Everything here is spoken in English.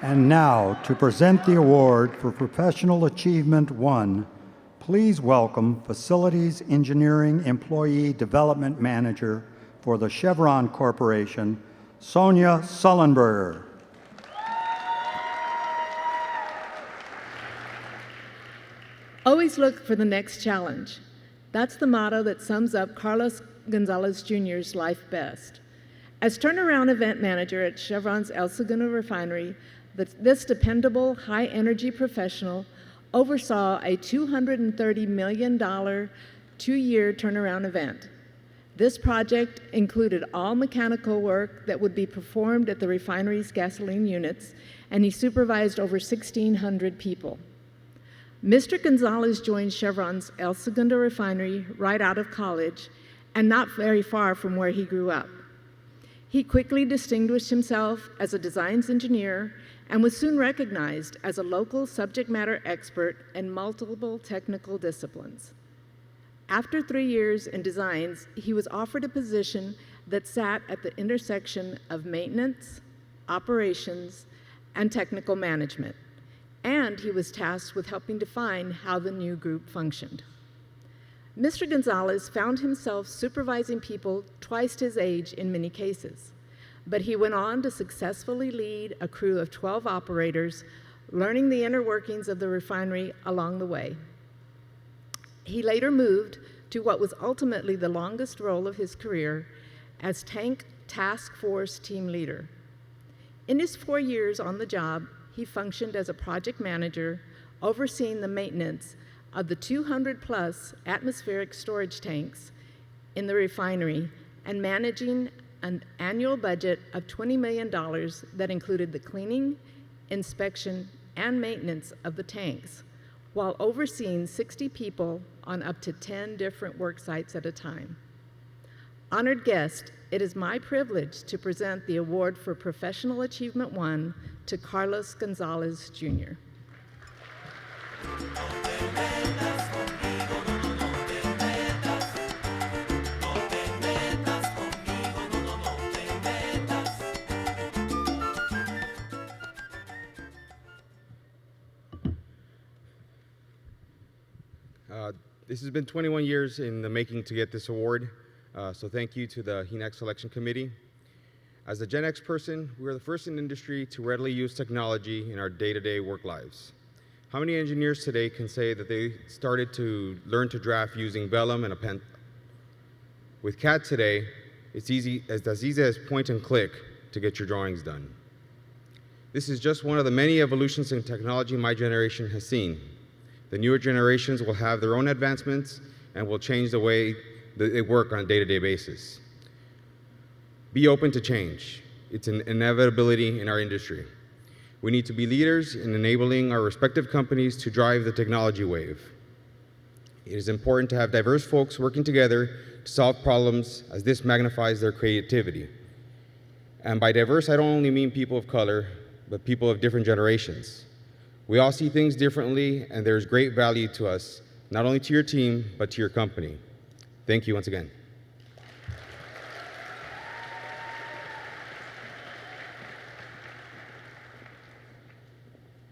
And now, to present the award for Professional Achievement 1, please welcome Facilities Engineering Employee Development Manager for the Chevron Corporation, Sonya Sullenberger. Always look for the next challenge. That's the motto that sums up Carlos Gonzalez Jr.'s life best. As turnaround event manager at Chevron's El Segundo Refinery, this dependable, high-energy professional oversaw a $230 million two-year turnaround event. This project included all mechanical work that would be performed at the refinery's gasoline units, and he supervised over 1,600 people. Mr. Gonzalez joined Chevron's El Segundo Refinery right out of college and not very far from where he grew up. He quickly distinguished himself as a designs engineer and was soon recognized as a local subject matter expert in multiple technical disciplines. After 3 years in designs, he was offered a position that sat at the intersection of maintenance, operations, and technical management, and he was tasked with helping define how the new group functioned. Mr. Gonzalez found himself supervising people twice his age in many cases, but he went on to successfully lead a crew of 12 operators, learning the inner workings of the refinery along the way. He later moved to what was ultimately the longest role of his career as Tank Task Force Team Leader. In his 4 years on the job, he functioned as a project manager, overseeing the maintenance of the 200-plus atmospheric storage tanks in the refinery and managing an annual budget of $20 million that included the cleaning, inspection, and maintenance of the tanks, while overseeing 60 people on up to 10 different work sites at a time. Honored guest, it is my privilege to present the award for Professional Achievement 1 to Carlos Gonzalez Jr. This has been 21 years in the making to get this award, so thank you to the HENAAC Selection Committee. As a Gen X person, we are the first in the industry to readily use technology in our day-to-day work lives. How many engineers today can say that they started to learn to draft using vellum and a pen? With CAD today, it's as easy as point and click to get your drawings done. This is just one of the many evolutions in technology my generation has seen. The newer generations will have their own advancements and will change the way that they work on a day-to-day basis. Be open to change. It's an inevitability in our industry. We need to be leaders in enabling our respective companies to drive the technology wave. It is important to have diverse folks working together to solve problems, as this magnifies their creativity. And by diverse, I don't only mean people of color, but people of different generations. We all see things differently, and there's great value to us, not only to your team, but to your company. Thank you once again.